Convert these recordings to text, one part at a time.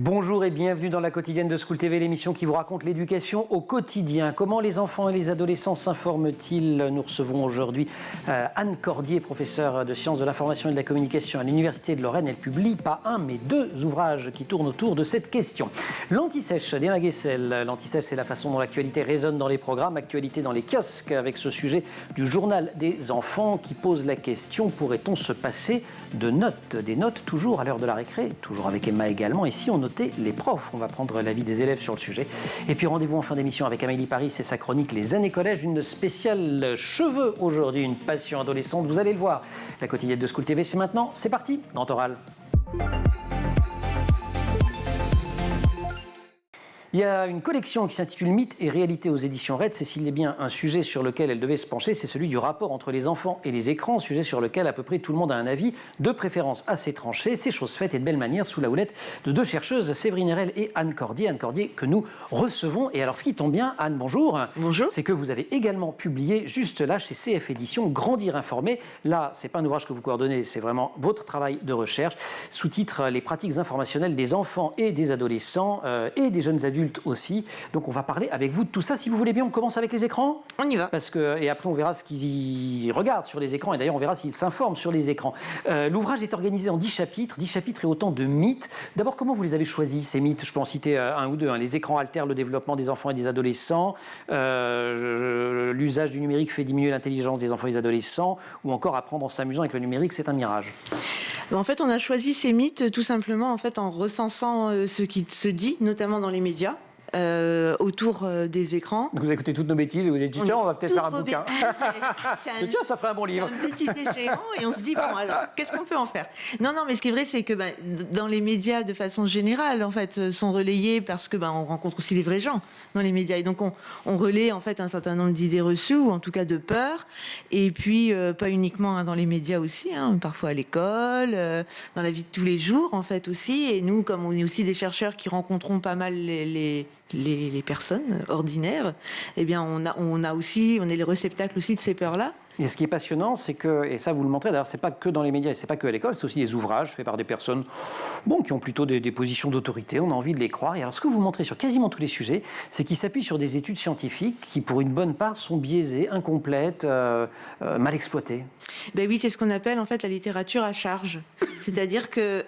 Bonjour et bienvenue dans la quotidienne de School TV, l'émission qui vous raconte l'éducation au quotidien. Comment les enfants et les adolescents s'informent-ils? Nous recevons aujourd'hui Anne Cordier, professeure de sciences de l'information et de la communication à l'Université de Lorraine. Elle publie pas un mais deux ouvrages qui tournent autour de cette question. L'anti-sèche d'Emma Guessel. L'anti-sèche, c'est la façon dont l'actualité résonne dans les programmes, actualité dans les kiosques, avec ce sujet du journal des enfants qui pose la question: pourrait-on se passer de notes? Des notes toujours à l'heure de la récré, toujours avec Emma également. Et si on noter les profs, on va prendre l'avis des élèves sur le sujet. Et puis rendez-vous en fin d'émission avec Amélie Paris et sa chronique Les années collège, une spéciale cheveux aujourd'hui, une passion adolescente, vous allez le voir. La quotidienne de School TV, c'est maintenant, c'est parti, Grand Oral. Il y a une collection qui s'intitule Mythes et réalité aux éditions Red. C'est s'il y a bien un sujet sur lequel elle devait se pencher, c'est celui du rapport entre les enfants et les écrans, sujet sur lequel à peu près tout le monde a un avis, de préférence assez tranché. C'est chose faite et de belle manière sous la houlette de deux chercheuses, Séverine Erel et Anne Cordier. Anne Cordier que nous recevons. Et alors ce qui tombe bien, Anne, bonjour. Bonjour. C'est que vous avez également publié juste là chez CF Éditions Grandir informé. Là, c'est pas un ouvrage que vous coordonnez, c'est vraiment votre travail de recherche. Sous-titre Les pratiques informationnelles des enfants et des adolescents et des jeunes adultes aussi. Donc on va parler avec vous de tout ça. Si vous voulez bien, on commence avec les écrans. On y va. Et après on verra ce qu'ils y regardent sur les écrans, et d'ailleurs on verra s'ils s'informent sur les écrans. L'ouvrage est organisé en 10 chapitres et autant de mythes. D'abord, comment vous les avez choisis, ces mythes? Je peux en citer un ou deux. Les écrans altèrent le développement des enfants et des adolescents. L'usage du numérique fait diminuer l'intelligence des enfants et des adolescents. Ou encore, apprendre en s'amusant avec le numérique, c'est un mirage. En fait, on a choisi ces mythes tout simplement en recensant ce qui se dit, notamment dans les médias. Autour des écrans. Donc vous avez écouté toutes nos bêtises et vous avez dit tiens, on va peut-être faire un bouquin. Tiens, ça ferait un bon livre. C'est un bêtisier géant et on se dit bon alors qu'est-ce qu'on peut en faire? Non, mais ce qui est vrai c'est que dans les médias de façon générale en fait sont relayés parce que on rencontre aussi les vrais gens dans les médias et donc on relaie en fait un certain nombre d'idées reçues ou en tout cas de peurs et puis pas uniquement dans les médias aussi, parfois à l'école, dans la vie de tous les jours en fait aussi, et nous comme on est aussi des chercheurs qui rencontrons pas mal les personnes ordinaires, eh bien on est les réceptacles aussi de ces peurs-là. Et ce qui est passionnant, c'est que, et ça vous le montrez, d'ailleurs, c'est pas que dans les médias, et c'est pas que à l'école, c'est aussi des ouvrages faits par des personnes, qui ont plutôt des positions d'autorité, on a envie de les croire. Et alors, ce que vous montrez sur quasiment tous les sujets, c'est qu'ils s'appuient sur des études scientifiques qui, pour une bonne part, sont biaisées, incomplètes, mal exploitées. Ben oui, c'est ce qu'on appelle en fait la littérature à charge. C'est-à-dire que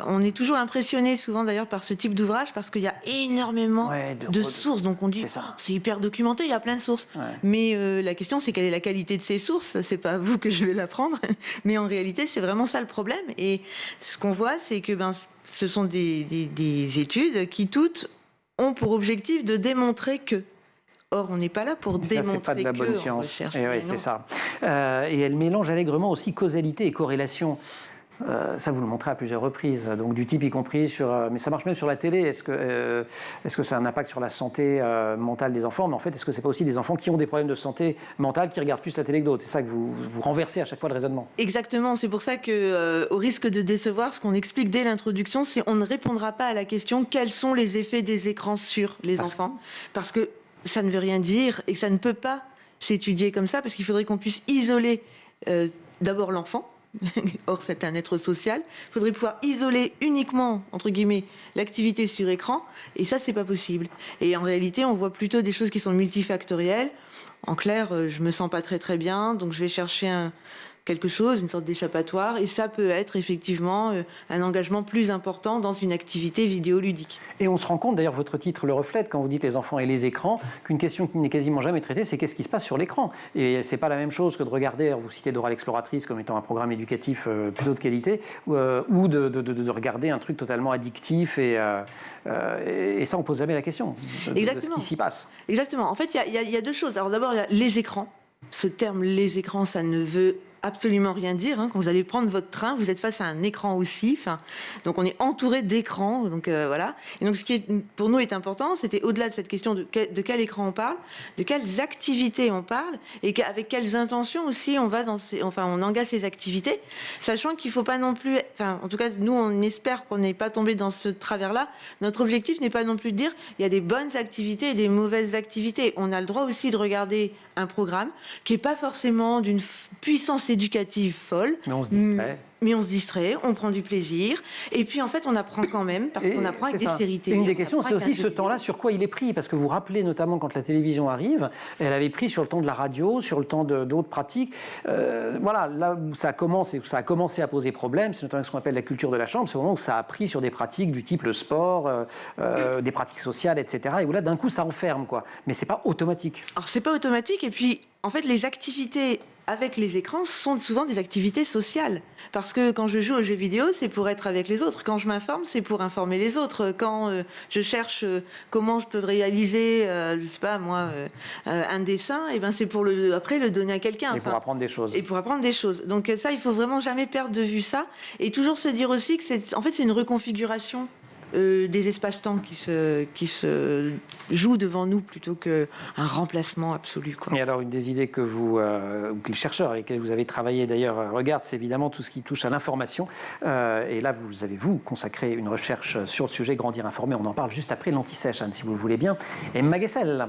on est toujours impressionné, souvent d'ailleurs, par ce type d'ouvrage parce qu'il y a énormément de sources. Donc on dit c'est hyper documenté, il y a plein de sources. Ouais. Mais la question, c'est quelle est la qualité de ces sources? C'est pas à vous que je vais l'apprendre, mais en réalité, c'est vraiment ça le problème. Et ce qu'on voit, c'est que ce sont des études qui toutes ont pour objectif de démontrer que. Or, on n'est pas là pour démontrer que. Ça, c'est pas de la bonne science. Et oui, c'est ça. Et elle mélange allègrement aussi causalité et corrélation. Ça, vous le montrez à plusieurs reprises, donc du type y compris sur... mais ça marche même sur la télé. Est-ce que ça a un impact sur la santé mentale des enfants? Mais en fait, est-ce que c'est pas aussi des enfants qui ont des problèmes de santé mentale, qui regardent plus la télé que d'autres? C'est ça que vous renversez à chaque fois le raisonnement. Exactement. C'est pour ça que, au risque de décevoir, ce qu'on explique dès l'introduction, c'est on ne répondra pas à la question quels sont les effets des écrans sur les enfants, parce que ça ne veut rien dire et que ça ne peut pas s'étudier comme ça, parce qu'il faudrait qu'on puisse isoler d'abord l'enfant. Or, c'est un être social. Il faudrait pouvoir isoler uniquement, entre guillemets, l'activité sur écran. Et ça, c'est pas possible. Et en réalité, on voit plutôt des choses qui sont multifactorielles. En clair, je me sens pas très très bien, donc je vais chercher quelque chose, une sorte d'échappatoire, et ça peut être effectivement un engagement plus important dans une activité vidéoludique. Et on se rend compte, d'ailleurs votre titre le reflète, quand vous dites les enfants et les écrans, qu'une question qui n'est quasiment jamais traitée, c'est qu'est-ce qui se passe sur l'écran. Et c'est pas la même chose que de regarder, vous citez Dora l'exploratrice comme étant un programme éducatif plutôt de qualité, ou de regarder un truc totalement addictif, et ça on pose jamais la question de ce qui s'y passe. Exactement, en fait il y a deux choses. Alors d'abord il y a les écrans. Ce terme les écrans, ça ne veut absolument rien dire. Quand vous allez prendre votre train, vous êtes face à un écran aussi. Donc on est entouré d'écrans. Donc voilà. Et donc ce qui pour nous est important, c'était au-delà de cette question de quel écran on parle, de quelles activités on parle et avec quelles intentions aussi on va on engage ces activités, sachant qu'il ne faut pas non plus. En tout cas, nous on espère qu'on n'est pas tombé dans ce travers-là. Notre objectif n'est pas non plus de dire il y a des bonnes activités et des mauvaises activités. On a le droit aussi de regarder un programme qui n'est pas forcément d'une puissance éducative folle. Mais on se distrait. Mais on se distrait, on prend du plaisir, et puis en fait on apprend quand même, parce qu'on apprend avec des séries télé. Une des questions, c'est aussi ce temps-là, sur quoi il est pris, parce que vous vous rappelez notamment quand la télévision arrive, elle avait pris sur le temps de la radio, sur le temps d'autres pratiques. Voilà, là où ça a commencé à poser problème, c'est notamment ce qu'on appelle la culture de la chambre, c'est au moment où ça a pris sur des pratiques du type le sport, des pratiques sociales, etc. Et où là, d'un coup, ça enferme, quoi. Mais c'est pas automatique. Alors c'est pas automatique, et puis en fait les activités avec les écrans sont souvent des activités sociales. Parce que quand je joue aux jeux vidéo, c'est pour être avec les autres. Quand je m'informe, c'est pour informer les autres. Quand je cherche comment je peux réaliser, je sais pas moi, un dessin, et ben c'est pour après le donner à quelqu'un. Et pour apprendre des choses. Et pour apprendre des choses. Donc ça, il faut vraiment jamais perdre de vue ça. Et toujours se dire aussi que c'est une reconfiguration des espaces-temps qui se jouent devant nous plutôt qu'un remplacement absolu, quoi. Et alors, une des idées que que les chercheurs avec lesquels vous avez travaillé d'ailleurs regardent, c'est évidemment tout ce qui touche à l'information. Et là, vous avez consacré une recherche sur le sujet Grandir informé. On en parle juste après l'anti-sèche, Anne, si vous le voulez bien. Et Emma Guessel.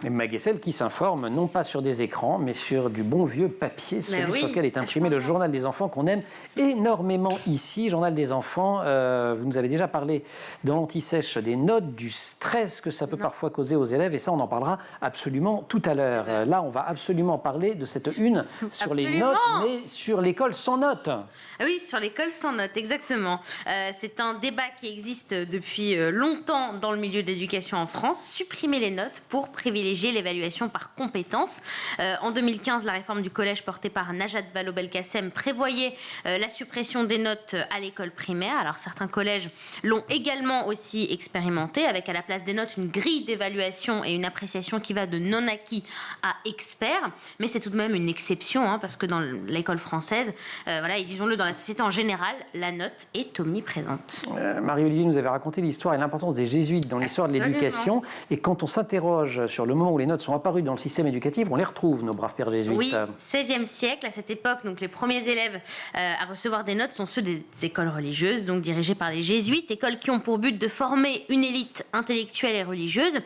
Emma Guessel qui s'informe non pas sur des écrans, mais sur du bon vieux papier, celui sur lequel est imprimé le journal des enfants qu'on aime énormément ici. Journal des enfants, vous nous avez déjà parlé dans l'anti-sèche des notes, du stress que ça peut parfois causer aux élèves, et ça on en parlera absolument tout à l'heure. Là on va absolument parler de cette une sur les notes, mais sur l'école sans notes. Oui, sur l'école sans notes, exactement. C'est un débat qui existe depuis longtemps dans le milieu de l'éducation en France. Supprimer les notes pour privilégier l'évaluation par compétences. En 2015, la réforme du collège portée par Najat Vallaud-Belkacem prévoyait la suppression des notes à l'école primaire. Alors certains collèges l'ont également aussi expérimenté, avec à la place des notes une grille d'évaluation et une appréciation qui va de non acquis à expert. Mais c'est tout de même une exception, parce que dans l'école française, et disons-le, dans la société en général, la note est omniprésente. Marie-Olivier nous avait raconté l'histoire et l'importance des jésuites dans l'histoire de l'éducation. Et quand on s'interroge sur le moment où les notes sont apparues dans le système éducatif, on les retrouve, nos braves pères jésuites. Oui, 16e siècle, à cette époque, donc les premiers élèves à recevoir des notes sont ceux des écoles religieuses, donc dirigées par les jésuites, écoles qui ont pour but de former une élite intellectuelle et religieuse.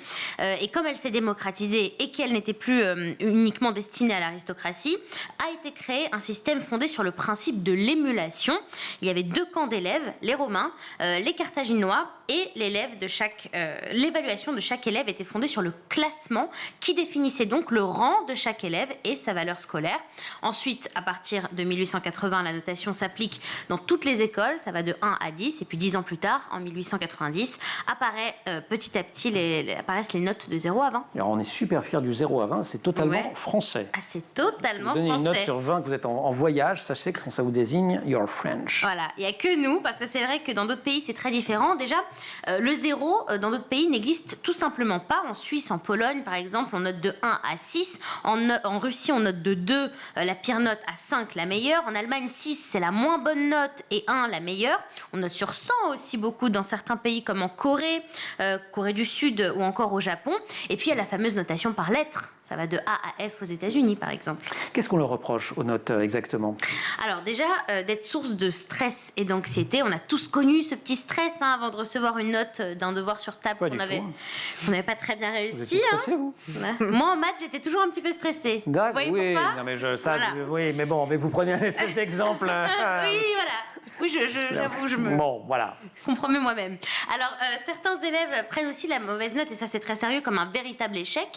Et comme elle s'est démocratisée et qu'elle n'était plus uniquement destinée à l'aristocratie, a été créé un système fondé sur le principe de l'émulation. Il y avait deux camps d'élèves, les Romains, les Carthaginois, et l'évaluation de chaque élève était fondée sur le classement qui définissait donc le rang de chaque élève et sa valeur scolaire. Ensuite, à partir de 1880, la notation s'applique dans toutes les écoles, ça va de 1 à 10, et puis 10 ans plus tard, en 1890, petit à petit apparaissent les notes de 0 à 20. Alors on est super fiers du 0 à 20, c'est totalement français. Ah, c'est totalement français. Si vous donnez une note français. sur 20 que vous êtes en voyage, sachez que ça vous désigne you're French. Voilà, il n'y a que nous, parce que c'est vrai que dans d'autres pays c'est très différent. Déjà, le 0 dans d'autres pays n'existe tout simplement pas. En Suisse, en Pologne par exemple, on note de 1 à 6. En Russie, on note de 2, la pire note, à 5, la meilleure. En Allemagne, 6, c'est la moins bonne note, et 1, la meilleure. On note sur 100 aussi beaucoup dans certains pays comme en Corée, Corée du Sud ou encore au Japon. Et puis il y a la fameuse notation par lettres. Ça va de A à F aux États-Unis, par exemple. Qu'est-ce qu'on leur reproche aux notes exactement ? Alors déjà, d'être source de stress et d'anxiété. On a tous connu ce petit stress avant de recevoir une note d'un devoir sur table qu'on n'avait pas très bien réussi. Vous étiez stressé, vous ? Moi, en maths, j'étais toujours un petit peu stressée. Vous voyez oui, pourquoi ? non, mais Voilà. mais bon, mais vous prenez un espèce d'exemple. Oui, voilà. Oui, j'avoue, je me compromets moi-même. Alors, certains élèves prennent aussi la mauvaise note, et ça c'est très sérieux, comme un véritable échec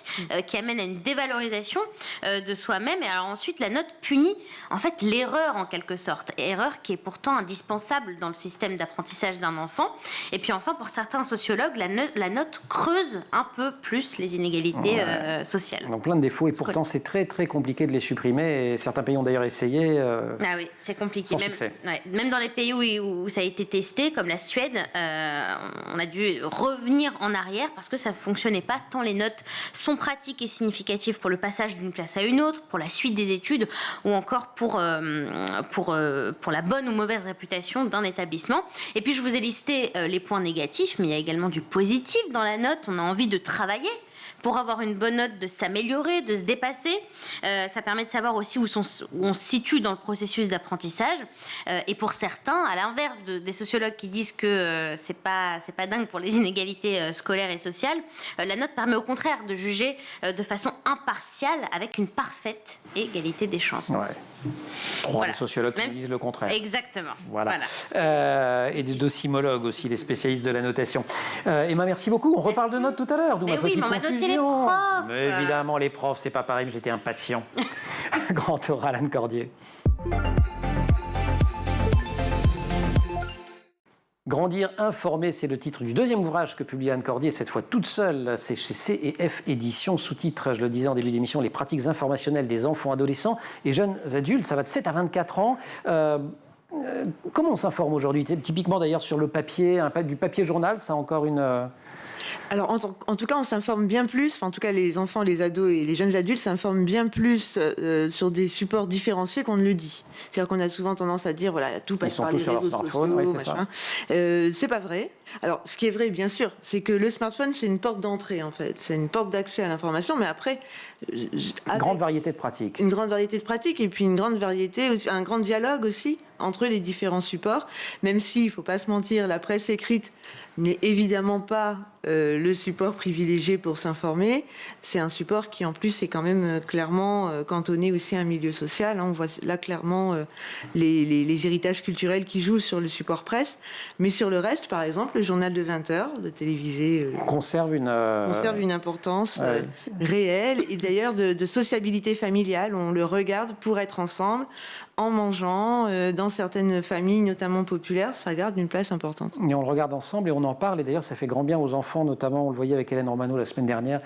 qui amène à une dévalorisation de soi-même. Et alors ensuite, la note punit en fait l'erreur en quelque sorte. Erreur qui est pourtant indispensable dans le système d'apprentissage d'un enfant. Et puis enfin, pour certains sociologues, la note creuse un peu plus les inégalités sociales. Donc plein de défauts, et pourtant c'est très très compliqué de les supprimer. Et certains pays ont d'ailleurs essayé. Ah oui, c'est compliqué. Sans succès. Même dans les pays où ça a été testé, comme la Suède, on a dû revenir en arrière parce que ça ne fonctionnait pas, tant les notes sont pratiques et significatives pour le passage d'une classe à une autre, pour la suite des études, ou encore pour la bonne ou mauvaise réputation d'un établissement. Et puis je vous ai listé les points négatifs, mais il y a également du positif dans la note. On a envie de travailler pour avoir une bonne note, de s'améliorer, de se dépasser. Ça permet de savoir aussi où on se situe dans le processus d'apprentissage. Et pour certains, à l'inverse des sociologues qui disent que c'est pas dingue pour les inégalités scolaires et sociales, la note permet au contraire de juger de façon impartiale avec une parfaite égalité des chances. Ouais. Voilà. Les sociologues qui disent le contraire. Exactement. Voilà. Et des docimologues aussi, les spécialistes de la notation. Emma, merci beaucoup. On reparle de notes tout à l'heure, d'où ma petite confusion. Les profs. Mais évidemment, les profs, c'est pas pareil, mais j'étais impatient. Grand oral, Anne Cordier. Grandir informé, c'est le titre du deuxième ouvrage que publie Anne Cordier, cette fois toute seule. C'est chez C&F Éditions, sous-titre, je le disais en début d'émission, les pratiques informationnelles des enfants, adolescents et jeunes adultes. Ça va de 7 à 24 ans. Comment on s'informe aujourd'hui? Typiquement d'ailleurs sur le papier, du papier journal, ça a encore une... Alors, en tout cas, on s'informe bien plus, en tout cas les enfants, les ados et les jeunes adultes s'informent bien plus sur des supports différenciés qu'on ne le dit. C'est-à-dire qu'on a souvent tendance à dire, voilà, tout passe par les réseaux sociaux. Ils sont tous sur leur smartphone, oui, c'est ça. C'est pas vrai. Alors, ce qui est vrai, bien sûr, c'est que le smartphone, c'est une porte d'entrée, en fait. C'est une porte d'accès à l'information, mais après... Une grande variété de pratiques. Une grande variété de pratiques, et puis une grande variété, un grand dialogue aussi entre les différents supports, même s'il ne faut pas se mentir, la presse écrite n'est évidemment pas le support privilégié pour s'informer. C'est un support qui, en plus, est quand même clairement cantonné aussi à un milieu social. On voit là clairement les héritages culturels qui jouent sur le support presse. Mais sur le reste, par exemple, le journal de 20 heures, de télévisé, conserve une importance réelle et d'ailleurs de sociabilité familiale. On le regarde pour être ensemble, en mangeant. Dans certaines familles, notamment populaires, ça garde une place importante. Et on le regarde ensemble et on en parle. Et d'ailleurs, ça fait grand bien aux enfants, notamment, on le voyait avec Hélène Romano la semaine dernière,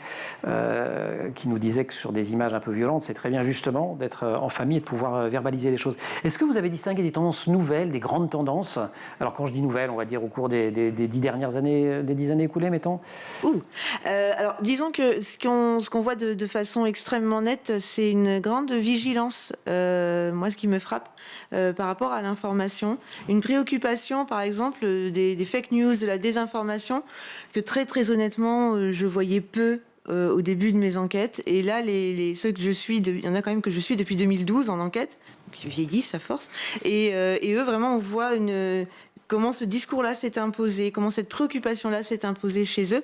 qui nous disait que sur des images un peu violentes, c'est très bien justement d'être en famille et de pouvoir verbaliser les choses. Est-ce que vous avez distingué des tendances nouvelles, des grandes tendances? Alors quand je dis nouvelles, on va dire au cours des 10 dernières années, des 10 années écoulées, mettons. Alors disons que ce qu'on voit de façon extrêmement nette, c'est une grande vigilance. Moi, ce qui me frappe par rapport à l'information, une préoccupation, par exemple, des fake news, de la désinformation, que très honnêtement, je voyais peu au début de mes enquêtes. Et là, ceux que je suis, il y en a quand même que je suis depuis 2012 en enquête, qui vieillissent à force. Et eux, vraiment, on voit comment ce discours-là s'est imposé, comment cette préoccupation-là s'est imposée chez eux.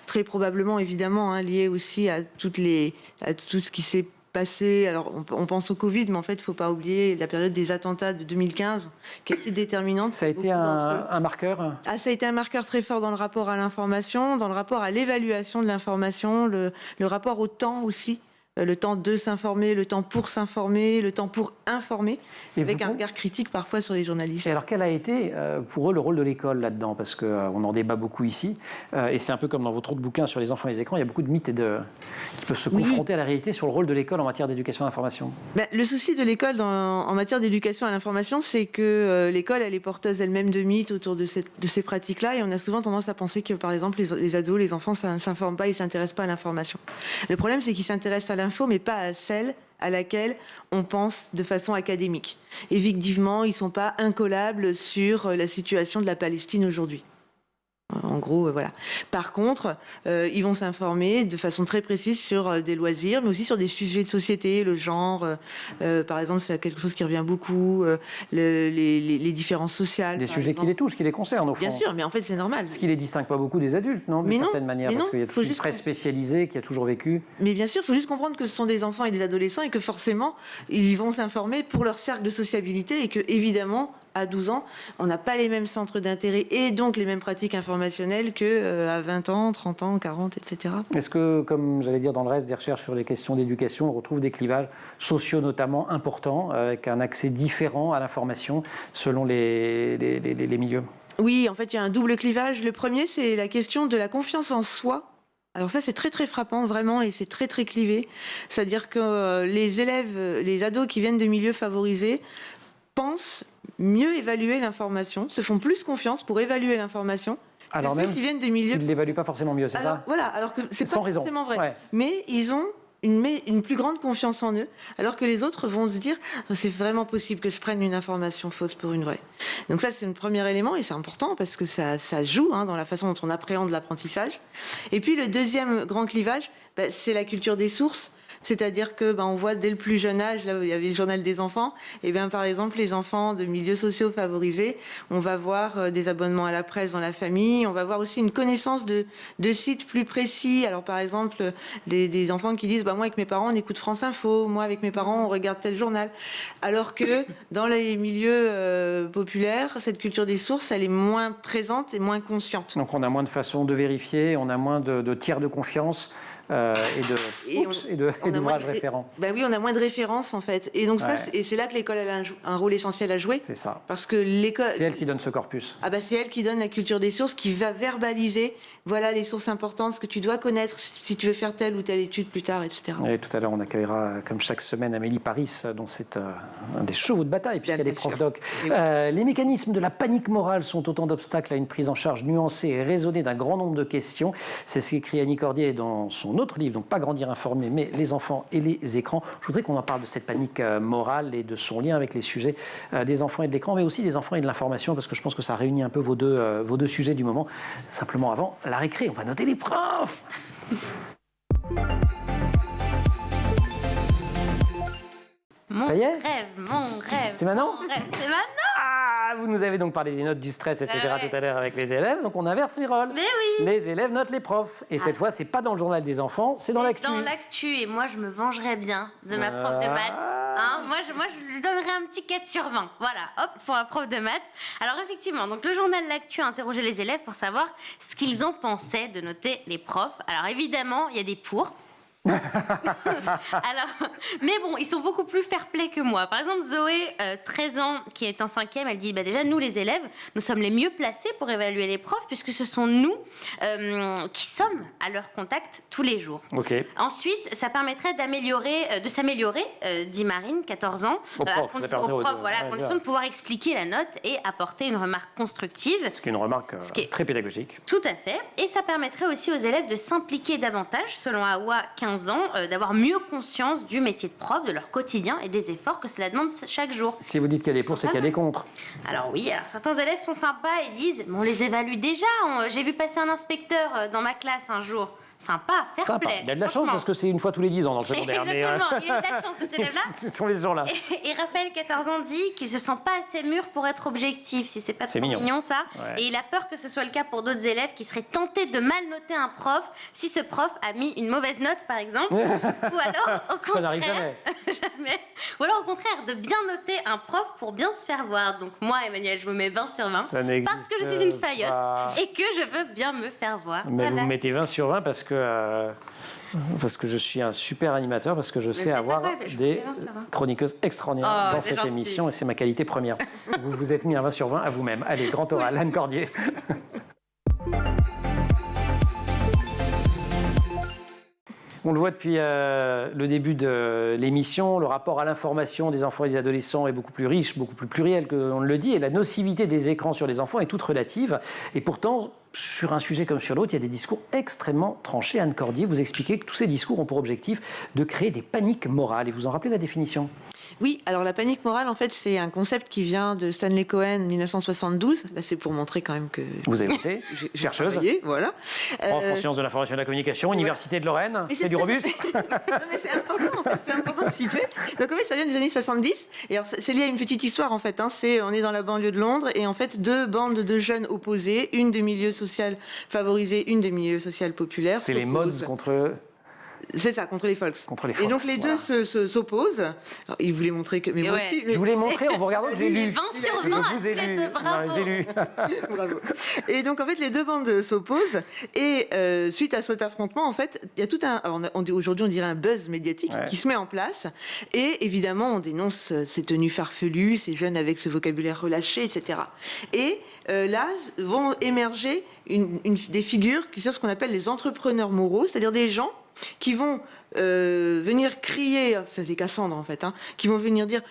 Très probablement, évidemment, lié aussi à tout ce qui s'est passé. Alors, on pense au Covid, mais en fait, il ne faut pas oublier la période des attentats de 2015, qui a été déterminante. Ça a été un marqueur? Ça a été un marqueur très fort dans le rapport à l'information, dans le rapport à l'évaluation de l'information, le rapport au temps aussi. Le temps de s'informer, le temps pour s'informer, le temps pour informer, avec un regard critique parfois sur les journalistes. Et alors, quel a été pour eux le rôle de l'école là-dedans? Parce qu'on en débat beaucoup ici, et c'est un peu comme dans votre autre bouquin sur les enfants et les écrans, il y a beaucoup de mythes qui peuvent se confronter à la réalité sur le rôle de l'école en matière d'éducation à l'information. Le souci de l'école en matière d'éducation à l'information, c'est que l'école, elle est porteuse elle-même de mythes autour de ces pratiques-là, et on a souvent tendance à penser que, par exemple, les ados, les enfants, ça ne s'informent pas, ils ne s'intéressent pas à l'information. Le problème, c'est qu'ils s'intéressent à l'info, mais pas à celle à laquelle on pense de façon académique. Effectivement, ils ne sont pas incollables sur la situation de la Palestine aujourd'hui. En gros, voilà. Par contre, ils vont s'informer de façon très précise sur des loisirs, mais aussi sur des sujets de société, le genre, par exemple, c'est quelque chose qui revient beaucoup, les différences sociales. Des sujets qui les touchent, qui les concernent, au fond. Bien sûr, mais en fait, c'est normal. Ce qui les distingue pas beaucoup des adultes, non? D'une certaine manière, parce qu'il y a toute une presse spécialisée qui a toujours vécu. Mais bien sûr, il faut juste comprendre que ce sont des enfants et des adolescents et que forcément, ils vont s'informer pour leur cercle de sociabilité et que, évidemment, à 12 ans, on n'a pas les mêmes centres d'intérêt et donc les mêmes pratiques informationnelles qu'à 20 ans, 30 ans, 40, etc. Est-ce que, comme j'allais dire dans le reste des recherches sur les questions d'éducation, on retrouve des clivages sociaux notamment importants, avec un accès différent à l'information selon les milieux? Oui, en fait, il y a un double clivage. Le premier, c'est la question de la confiance en soi. Alors ça, c'est très frappant, vraiment, et c'est très clivé. C'est-à-dire que les élèves, les ados qui viennent de milieux favorisés, pensent mieux évaluer l'information, se font plus confiance pour évaluer l'information alors que ceux qui viennent de milieux... Ils ne l'évaluent pas forcément mieux, c'est ça? Voilà, alors que c'est pas forcément vrai. Ouais. Mais ils ont une plus grande confiance en eux, alors que les autres vont se dire c'est vraiment possible que je prenne une information fausse pour une vraie. Donc ça, c'est le premier élément et c'est important parce que ça joue dans la façon dont on appréhende l'apprentissage. Et puis le deuxième grand clivage, c'est la culture des sources. C'est-à-dire que on voit dès le plus jeune âge, là où il y avait le journal des enfants, et bien par exemple les enfants de milieux sociaux favorisés, on va voir des abonnements à la presse dans la famille, on va voir aussi une connaissance de sites plus précis. Alors par exemple des enfants qui disent moi avec mes parents on écoute France Info, moi avec mes parents on regarde tel journal. Alors que dans les milieux populaires, cette culture des sources elle est moins présente et moins consciente. Donc on a moins de façons de vérifier, on a moins de tiers de confiance. Et d'ouvrages référents. Oui, on a moins de références en fait. Et donc c'est là que l'école a un rôle essentiel à jouer. C'est ça. Parce que l'école... C'est elle qui donne ce corpus. C'est elle qui donne la culture des sources, qui va verbaliser, voilà les sources importantes, ce que tu dois connaître si tu veux faire telle ou telle étude plus tard, etc. Et tout à l'heure, on accueillera, comme chaque semaine, Amélie Paris, dont c'est un des chevaux de bataille, puisqu'elle est prof doc. Les mécanismes de la panique morale sont autant d'obstacles à une prise en charge nuancée et raisonnée d'un grand nombre de questions. C'est ce qu'écrit Annie Cordier dans son autre livre, donc Pas grandir informé, mais les enfants et les écrans. Je voudrais qu'on en parle de cette panique morale et de son lien avec les sujets des enfants et de l'écran, mais aussi des enfants et de l'information, parce que je pense que ça réunit un peu vos deux sujets du moment. Simplement avant la récré, on va noter les profs. Ça y est ? Mon rêve. C'est maintenant ? Mon rêve, c'est maintenant. Ah, vous nous avez donc parlé des notes, du stress, etc. tout à l'heure avec les élèves, donc on inverse les rôles. Mais oui. Les élèves notent les profs. Et cette fois, c'est pas dans le journal des enfants, c'est dans l'actu. Dans l'actu, et moi je me vengerai bien de ma prof de maths. Moi je lui donnerai un petit 4 sur 20. Voilà, hop, pour ma prof de maths. Alors effectivement, donc le journal L'Actu a interrogé les élèves pour savoir ce qu'ils en pensaient de noter les profs. Alors évidemment, il y a des pour. Alors, mais bon, ils sont beaucoup plus fair-play que moi. Par exemple, Zoé, 13 ans, qui est en 5e, elle dit déjà, nous les élèves, nous sommes les mieux placés pour évaluer les profs, puisque ce sont nous qui sommes à leur contact tous les jours. Okay. Ensuite, ça permettrait de s'améliorer, dit Marine, 14 ans, à condition de pouvoir expliquer la note et apporter une remarque constructive. Ce qui est une remarque très pédagogique. Tout à fait. Et ça permettrait aussi aux élèves de s'impliquer davantage, selon Awa, 15 ans, d'avoir mieux conscience du métier de prof, de leur quotidien et des efforts que cela demande chaque jour. Si vous dites qu'il y a des pour, c'est qu'il y a des contre. Alors oui, certains élèves sont sympas et disent on les évalue déjà. J'ai vu passer un inspecteur dans ma classe un jour. Sympa, fair play. Il y a de la chance parce que c'est une fois tous les 10 ans dans le secondaire. Exactement, il y a de la chance cet élève-là. Ce sont les jours-là. Et Raphaël, 14 ans, dit qu'il ne se sent pas assez mûr pour être objectif, si c'est pas trop mignon ça. Ouais. Et il a peur que ce soit le cas pour d'autres élèves qui seraient tentés de mal noter un prof si ce prof a mis une mauvaise note, par exemple. Ou alors, au contraire, ça n'arrive jamais. Jamais. Ou alors, au contraire, de bien noter un prof pour bien se faire voir. Donc moi, Emmanuel, je vous mets 20 sur 20 parce que je suis une faillotte et que je veux bien me faire voir. Mais vous me mettez 20 sur 20 parce que je suis un super animateur, parce que je sais avoir des chroniqueuses extraordinaires dans cette émission, et c'est ma qualité première. Vous vous êtes mis un 20 sur 20 à vous-même. Allez, grand oral, Anne Cordier. On le voit depuis le début de l'émission, le rapport à l'information des enfants et des adolescents est beaucoup plus riche, beaucoup plus pluriel que l'on le dit, et la nocivité des écrans sur les enfants est toute relative. Et pourtant, sur un sujet comme sur l'autre, il y a des discours extrêmement tranchés. Anne Cordier, vous expliquez que tous ces discours ont pour objectif de créer des paniques morales. Et vous en rappelez la définition ? Oui, alors la panique morale, en fait, c'est un concept qui vient de Stanley Cohen, 1972. Là, c'est pour montrer quand même que... Vous avez bossé, chercheuse, voilà. Prof en sciences de l'information et de la communication, Université de Lorraine, c'est du robuste. Non, mais c'est important, en fait, c'est important de situer. Donc, en fait, ça vient des années 70. Et alors, c'est lié à une petite histoire, en fait. On est dans la banlieue de Londres, et en fait, deux bandes de jeunes opposés, une de milieu social favorisé, une de milieu social populaire. C'est les mods contre... C'est ça, contre les folks. Contre les folks. Et donc les deux s'opposent. Alors, il voulait montrer que... Mais moi aussi, je voulais montrer en vous regardant que j'ai lu. 20 sur 20, je vous ai lu. Bravo. J'ai lu. Bravo. Et donc en fait les deux bandes s'opposent et suite à cet affrontement en fait il y a tout un... Aujourd'hui on dirait un buzz médiatique qui se met en place et évidemment on dénonce ces tenues farfelues, ces jeunes avec ce vocabulaire relâché, etc. Et là vont émerger des figures qui sont ce qu'on appelle les entrepreneurs moraux, c'est-à-dire des gens qui vont venir crier, c'est des Cassandres en fait, qui vont venir dire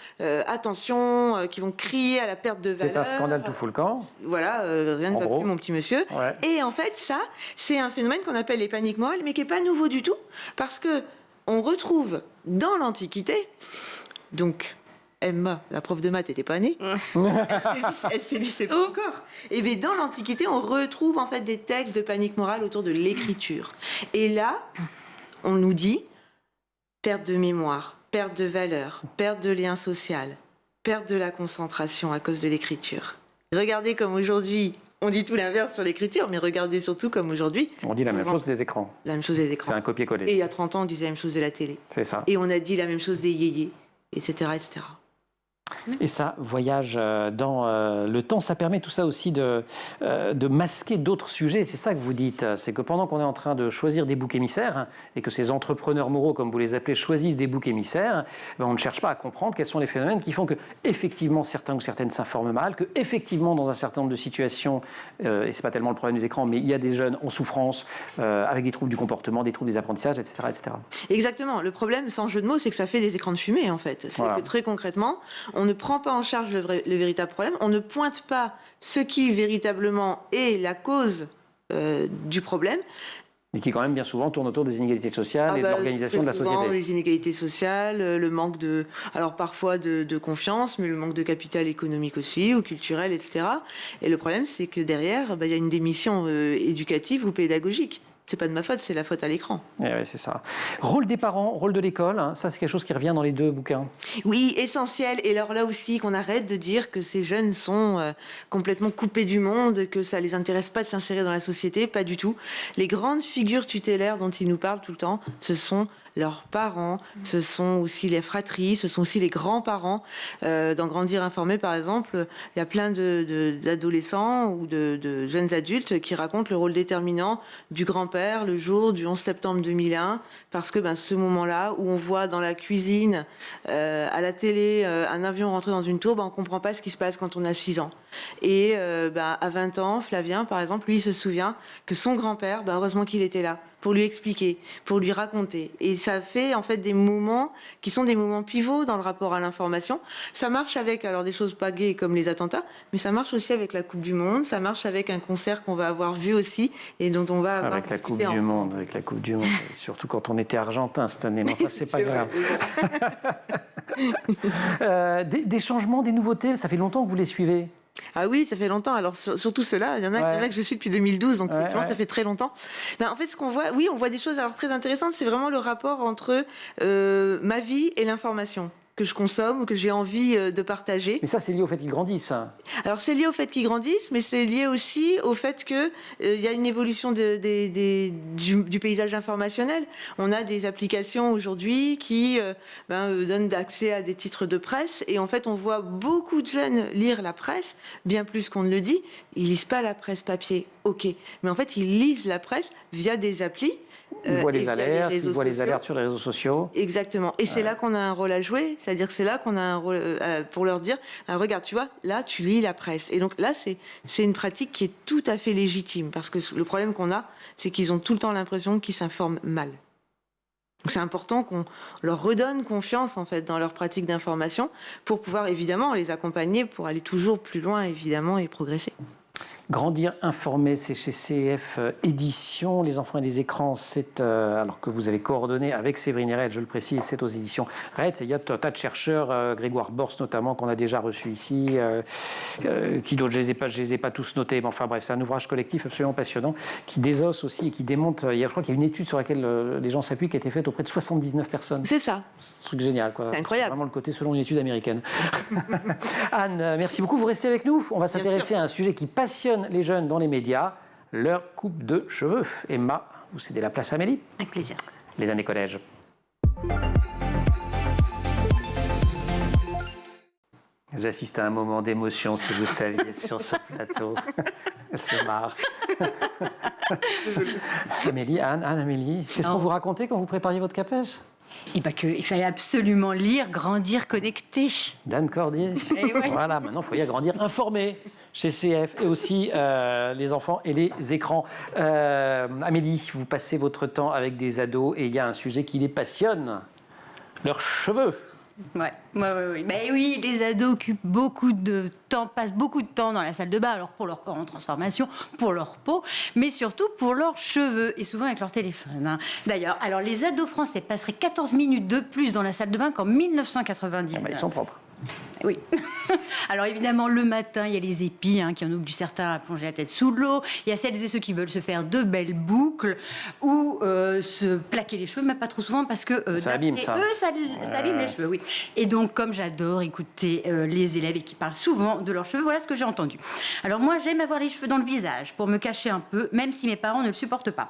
attention, qui vont crier à la perte de valeur. C'est un scandale tout fout le camp. Voilà, rien ne va plus mon petit monsieur. Et en fait ça, c'est un phénomène qu'on appelle les paniques morales, mais qui n'est pas nouveau du tout, parce que on retrouve dans l'Antiquité, donc Emma, la prof de maths, n'était pas née. Elle sévissait pas encore. Et bien dans l'Antiquité, on retrouve en fait des textes de panique morale autour de l'écriture. Et là, on nous dit perte de mémoire, perte de valeur, perte de lien social, perte de la concentration à cause de l'écriture. Regardez comme aujourd'hui, on dit tout l'inverse sur l'écriture, mais regardez surtout comme aujourd'hui. On dit la même chose des écrans. La même chose des écrans. C'est un copier-coller. Et il y a 30 ans, on disait la même chose de la télé. C'est ça. Et on a dit la même chose des yéyés, etc., etc. Et ça, voyage dans le temps, ça permet tout ça aussi de masquer d'autres sujets. C'est ça que vous dites, c'est que pendant qu'on est en train de choisir des boucs émissaires, et que ces entrepreneurs moraux, comme vous les appelez, choisissent des boucs émissaires, ben on ne cherche pas à comprendre quels sont les phénomènes qui font que, effectivement, certains ou certaines s'informent mal, que, effectivement, dans un certain nombre de situations, et c'est pas tellement le problème des écrans, mais il y a des jeunes en souffrance, avec des troubles du comportement, des troubles des apprentissages, etc., etc. Exactement. Le problème, sans jeu de mots, c'est que ça fait des écrans de fumée, en fait. C'est que très concrètement, on ne prend pas en charge le véritable problème, on ne pointe pas ce qui véritablement est la cause du problème. Mais qui quand même bien souvent tourne autour des inégalités sociales et de l'organisation de la société. Les inégalités sociales, le manque de, alors parfois de confiance, mais le manque de capital économique aussi, ou culturel, etc. Et le problème, c'est que derrière, il y a une démission éducative ou pédagogique. C'est pas de ma faute, c'est la faute à l'écran. Eh oui, c'est ça. Rôle des parents, rôle de l'école, hein, ça c'est quelque chose qui revient dans les deux bouquins. Oui, essentiel. Et alors là aussi, qu'on arrête de dire que ces jeunes sont complètement coupés du monde, que ça les intéresse pas de s'insérer dans la société, pas du tout. Les grandes figures tutélaires dont ils nous parlent tout le temps, ce sont leurs parents, ce sont aussi les fratries, ce sont aussi les grands-parents. Dans Grandir informé, par exemple, il y a plein d'adolescents ou de jeunes adultes qui racontent le rôle déterminant du grand-père le jour du 11 septembre 2001, parce que ce moment-là où on voit dans la cuisine, à la télé, un avion rentrer dans une tour, on ne comprend pas ce qui se passe quand on a 6 ans. Et à 20 ans, Flavien, par exemple, lui, il se souvient que son grand-père, heureusement qu'il était là, pour lui expliquer, pour lui raconter. Et ça fait en fait des moments qui sont des moments pivots dans le rapport à l'information. Ça marche avec des choses pas gaies comme les attentats, mais ça marche aussi avec la Coupe du Monde, ça marche avec un concert qu'on va avoir vu aussi et dont on va avoir avec la Coupe du Monde, avec la Coupe du Monde, surtout quand on était argentin cette année, mais enfin c'est pas grave. Des changements, des nouveautés, ça fait longtemps que vous les suivez? Ah oui, ça fait longtemps. Alors surtout ceux-là, il y en a que je suis depuis 2012, donc ça fait très longtemps. En fait, ce qu'on voit, on voit des choses très intéressantes. C'est vraiment le rapport entre ma vie et l'information que je consomme ou que j'ai envie de partager. Mais ça, c'est lié au fait qu'ils grandissent. Alors, c'est lié au fait qu'ils grandissent, mais c'est lié aussi au fait qu'il y a une évolution du paysage informationnel. On a des applications aujourd'hui qui donnent accès à des titres de presse, et en fait, on voit beaucoup de jeunes lire la presse, bien plus qu'on ne le dit. Ils lisent pas la presse papier, ok, mais en fait, ils lisent la presse via des applis. Ils voient les alertes sur les réseaux sociaux. Exactement. Et c'est là qu'on a un rôle à jouer. C'est-à-dire que c'est là qu'on a un rôle pour leur dire regarde, tu vois, là, tu lis la presse. Et donc là, c'est une pratique qui est tout à fait légitime. Parce que le problème qu'on a, c'est qu'ils ont tout le temps l'impression qu'ils s'informent mal. Donc c'est important qu'on leur redonne confiance en fait dans leur pratique d'information pour pouvoir évidemment les accompagner pour aller toujours plus loin évidemment et progresser. Grandir informé, c'est chez CF Éditions. Les enfants et les écrans, c'est alors que vous avez coordonné avec Séverine Red, je le précise, c'est aux éditions Red. Il y a un tas de chercheurs, Grégoire Borst notamment, qu'on a déjà reçu ici. Qui d'autres, je les ai pas tous notés. Mais enfin bref, c'est un ouvrage collectif absolument passionnant qui désosse aussi et qui démontre. Je crois qu'il y a une étude sur laquelle les gens s'appuient qui a été faite auprès de 79 personnes. C'est ça. C'est un truc génial, quoi. C'est incroyable. C'est vraiment le côté selon une étude américaine. Anne, merci beaucoup. Vous restez avec nous. On va s'intéresser à un sujet qui passionne les jeunes dans les médias, leur coupe de cheveux. Emma, vous cédez la place à Amélie. Avec plaisir. Les années collège. J'assiste à un moment d'émotion, si vous saviez, sur ce plateau. Elle se marre. Amélie, Amélie, qu'est-ce qu'on vous racontait quand vous prépariez votre CAPES ? Qu'il fallait absolument lire Grandir connecté. d'Anne Cordier. Ouais. Voilà, maintenant il faut y agrandir informé chez CF et aussi les enfants et les écrans. Amélie, vous passez votre temps avec des ados et il y a un sujet qui les passionne, leurs cheveux. Ouais. Ben oui, les ados occupent beaucoup de temps, passent beaucoup de temps dans la salle de bain, alors pour leur corps en transformation, pour leur peau, mais surtout pour leurs cheveux, et souvent avec leur téléphone. Hein. D'ailleurs, alors les ados français passeraient 14 minutes de plus dans la salle de bain qu'en 1999. Ils sont propres. Oui. Alors évidemment, le matin, il y a les épis qui en obligent certains à plonger la tête sous l'eau. Il y a celles et ceux qui veulent se faire de belles boucles ou se plaquer les cheveux, mais pas trop souvent parce que ça abîme ça. Ça abîme les cheveux, oui. Et donc, comme j'adore écouter les élèves et qui parlent souvent de leurs cheveux, voilà ce que j'ai entendu. Alors moi, j'aime avoir les cheveux dans le visage pour me cacher un peu, même si mes parents ne le supportent pas.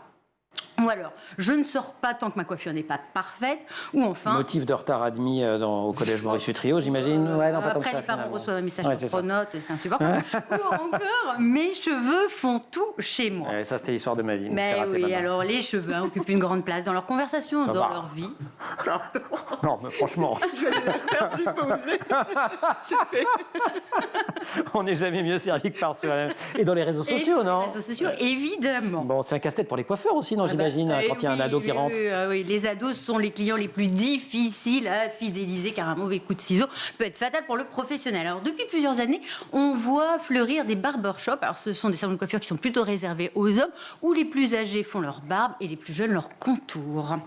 Ou alors, je ne sors pas tant que ma coiffure n'est pas parfaite, ou enfin... Motif de retard admis au collège Maurice Utrio, j'imagine. Ouais, non, pas tant que après, ça, les parents finalement. reçoivent un message Ouais, sur c'est ça. Pronote, c'est insupportable. Ou encore, mes cheveux font tout chez moi. Ouais, ça, c'était l'histoire de ma vie. Mais c'est Mais raté oui, maintenant. alors les cheveux occupent une grande place dans leur conversation, Ça dans va. leur vie. Non, mais franchement. On n'est jamais mieux servi que par soi-même. Et dans les réseaux sociaux, Et non? les réseaux sociaux, évidemment. Bon, c'est un casse-tête pour les coiffeurs aussi, non, j'imagine, quand il y a un ado qui rentre. Oui, les ados sont les clients les plus difficiles à fidéliser car un mauvais coup de ciseau peut être fatal pour le professionnel. Alors depuis plusieurs années, on voit fleurir des barbershops. Alors ce sont des salons de coiffure qui sont plutôt réservés aux hommes où les plus âgés font leur barbe et les plus jeunes leur contour.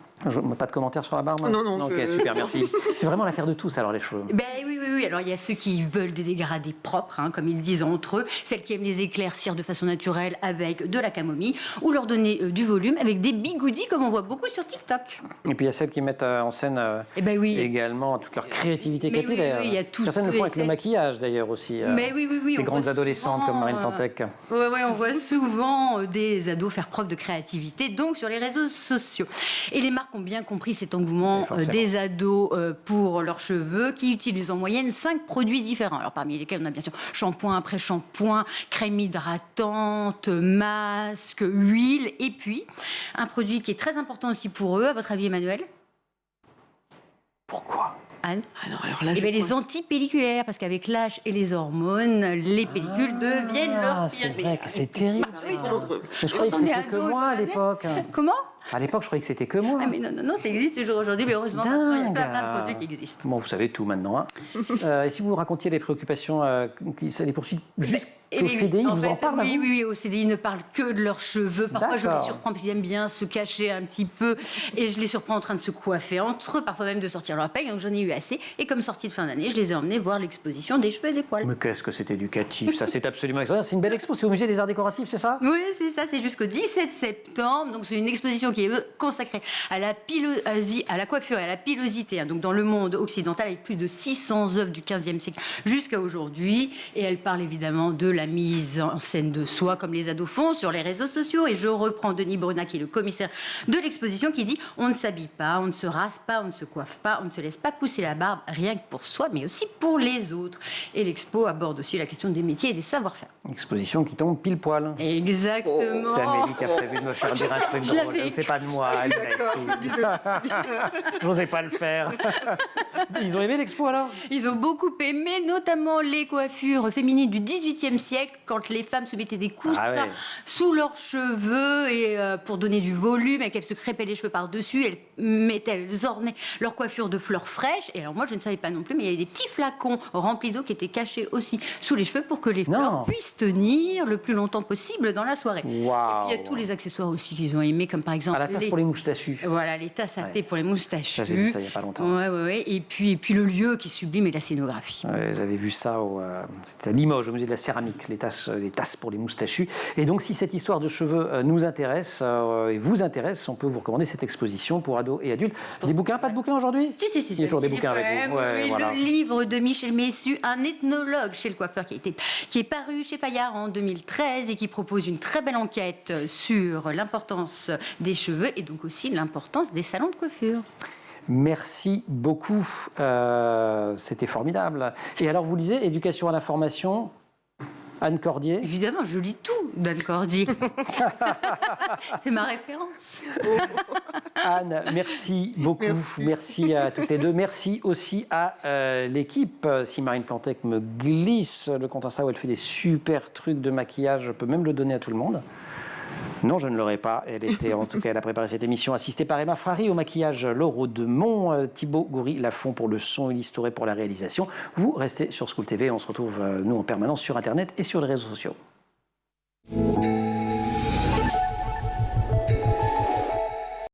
Pas de commentaires sur la barbe? Non. Ok, super, merci. C'est vraiment l'affaire de tous, alors, les cheveux. Ben oui. Alors il y a ceux qui veulent des dégradés propres, comme ils disent entre eux, celles qui aiment les éclaircir de façon naturelle avec de la camomille, ou leur donner du volume avec des bigoudis comme on voit beaucoup sur TikTok. Et puis il y a celles qui mettent en scène également toute leur créativité Mais capillaire. oui, il y a tous Certaines le ceux font et avec le celles- maquillage d'ailleurs aussi. Mais oui, Les on grandes voit adolescentes souvent, comme Marine Plantec. Oui, on voit souvent des ados faire preuve de créativité, donc sur les réseaux sociaux. Et les marques ont bien compris cet engouement des ados pour leurs cheveux, qui utilisent en moyenne 5 produits différents. Alors parmi lesquels on a bien sûr shampoing après shampoing, crème hydratante, masque, huile, et puis un produit qui est très important aussi pour eux, à votre avis Emmanuel? Pourquoi? Anne? Alors là, Eh bien, les antipelliculaires, parce qu'avec l'âge et les hormones, les pellicules deviennent leur C'est pire. vrai que c'est terrible. Oui, ça. c'est dangereux. Mais je croyais que Quand on est c'était que ado, moi à on est- l'époque. Comment? À l'époque, je croyais que c'était que moi. Ah mais non, ça existe toujours aujourd'hui, mais heureusement, maintenant, il y a plein de produits qui existent. Bon, vous savez tout maintenant. Hein. Et si vous racontiez les préoccupations, ça les poursuit jusqu'au CDI, en vous fait, en parlent à vous? oui, au CDI, ils ne parlent que de leurs cheveux. Parfois, je les D'accord. surprends parce qu'ils aiment bien se cacher un petit peu. Et je les surprends en train de se coiffer entre eux, parfois même de sortir leur peigne. Donc, j'en ai eu assez. Et comme sortie de fin d'année, je les ai emmenés voir l'exposition des cheveux et des poils. Mais qu'est-ce que c'est éducatif, ça, c'est absolument extraordinaire. C'est une belle expo, c'est au musée des Arts Décoratifs, c'est ça? Oui, c'est ça, c'est jusqu'au 17 septembre. Donc, c'est une exposition qui est consacrée à la coiffure et à la pilosité. Donc, dans le monde occidental, avec plus de 600 œuvres du 15e siècle jusqu'à aujourd'hui. Et elle parle évidemment de la mise en scène de soi, comme les ados font sur les réseaux sociaux. Et je reprends Denis Brunat, qui est le commissaire de l'exposition, qui dit: on ne s'habille pas, on ne se rase pas, on ne se coiffe pas, on ne se laisse pas pousser la barbe, rien que pour soi, mais aussi pour les autres. Et l'expo aborde aussi la question des métiers et des savoir-faire. Exposition qui tombe pile poil. Exactement. C'est Amélie qui a prévu de me faire dire un truc Je drôle. l'avais C'est pas de moi, elle l'a écrit. J'osais pas le faire. Ils ont aimé l'expo alors? Ils ont beaucoup aimé, notamment les coiffures féminines du XVIIIe siècle, quand les femmes se mettaient des coussins sous leurs cheveux et pour donner du volume, et qu'elles se crêpaient les cheveux par-dessus, elles ornaient leur coiffure de fleurs fraîches. Et alors moi, je ne savais pas non plus, mais il y avait des petits flacons remplis d'eau qui étaient cachés aussi sous les cheveux pour que les fleurs puissent tenir le plus longtemps possible dans la soirée. Wow. Et puis il y a tous les accessoires aussi qu'ils ont aimés, comme par exemple la tasse pour les moustachus. Voilà, les tasses à thé pour les moustachus. Ça, j'ai vu ça il n'y a pas longtemps. Ouais. Et puis le lieu qui est sublime et la scénographie. Ouais, j'avais vu ça, c'était à Limoges, au musée de la céramique, les tasses pour les moustachus. Et donc, si cette histoire de cheveux nous intéresse et vous intéresse, on peut vous recommander cette exposition pour ados et adultes. Des bouquins, pas de bouquins aujourd'hui? Si. Il y a toujours des bouquins avec vous. Ouais, Oui, voilà. Le livre de Michel Messu, un ethnologue chez le coiffeur, qui est paru chez Fayard en 2013 et qui propose une très belle enquête sur l'importance des cheveux et donc aussi l'importance des salons de coiffure. Merci beaucoup. C'était formidable. Et alors, vous lisez Éducation à l'information, Anne Cordier? Évidemment, je lis tout d'Anne Cordier. C'est ma référence. Anne, merci beaucoup. Merci à toutes les deux. Merci aussi à l'équipe. Si Marine Plantec me glisse le compte Insta où elle fait des super trucs de maquillage, je peux même le donner à tout le monde. Non, je ne l'aurais pas. Elle a préparé cette émission, assistée par Emma Frari, au maquillage Laure Demont, Thibaut Goury-Lafont pour le son, Ulysse Touré pour la réalisation. Vous restez sur School TV, on se retrouve nous en permanence sur Internet et sur les réseaux sociaux.